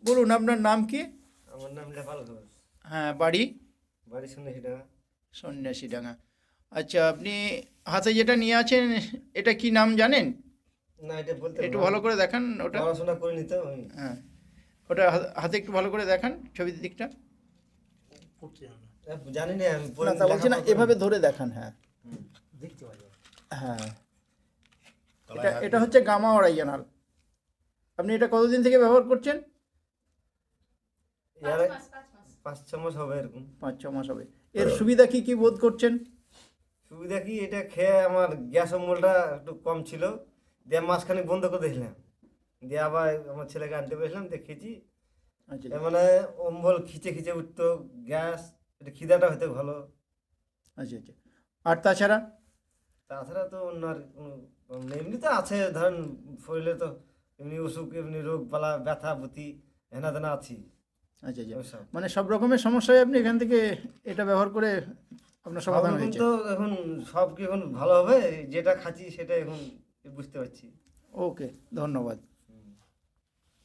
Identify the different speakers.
Speaker 1: বলুন আপনার নাম কি?
Speaker 2: আমার নাম নেপাল ঘোষ।
Speaker 1: হ্যাঁ, বাড়ি?
Speaker 2: বাড়ি সন্ন্যাসীডাঙ্গা।
Speaker 1: সন্ন্যাসীডাঙ্গা। আচ্ছা, আপনি হাতে যেটা নিয়ে আছেন এটা কি নাম জানেন?
Speaker 2: না, এটা বলতে
Speaker 1: একটু
Speaker 2: পারবো না।
Speaker 1: ভালো করে দেখান ওটা।
Speaker 2: পড়াশোনা করিনি তো আমি।
Speaker 1: হ্যাঁ, ওটা হাতে একটু ভালো করে দেখান ছবির দিকটা।
Speaker 2: জানি না, আমি
Speaker 1: না, তা বলছি না,
Speaker 2: লেখাপড়া
Speaker 1: এভাবে
Speaker 2: করিনি।
Speaker 1: ধরে দেখান। হ্যাঁ
Speaker 2: দেখতে পাই।
Speaker 1: হ্যাঁ, এটা এটা হচ্ছে গামা অরিজিনাল। আপনি এটা কতদিন থেকে ব্যবহার করছেন?
Speaker 2: এর 5-6 মাস হবে এরকম।
Speaker 1: 5-6 মাস হবে। এর সুবিধা কি কি বোধ করছেন?
Speaker 2: সুবিধা কি, এটা খেয়ে আমার গ্যাস অম্বলটা একটু কম ছিল, দিয়ে মাঝখানে বন্ধ করে দিয়েছিলাম, দিয়ে আবার আমার ছেলেকে আনতে পেরেছিলাম, দিয়ে খেয়েছি।
Speaker 1: আচ্ছা
Speaker 2: এর মানে অম্বল খিচে খিচে উঠতো, গ্যাস, এটা খিদাটা হইতে ভালো।
Speaker 1: আচ্ছা আচ্ছা। আর তাছাড়া?
Speaker 2: তাছাড়া তো অন্য আর কোনো নেই। এমনি তো আছে, ধরেন শরীরে তো এমনি অসুখ, এমনি রোগ পালা, ব্যথা বুতি, হেনা তেনা আছি
Speaker 1: আচ্ছা আচ্ছা,
Speaker 2: ওসব।
Speaker 1: মানে সব রকমের সমস্যায় আপনি এখান থেকে এটা ব্যবহার করে আপনার
Speaker 2: সব
Speaker 1: সমাধান
Speaker 2: রকম
Speaker 1: হয়েছে।
Speaker 2: তো এখন সব কি এখন ভালো হবে? যেটা খাচ্ছি সেটা এখন বুঝতে পারছি।
Speaker 1: ওকে, ধন্যবাদ।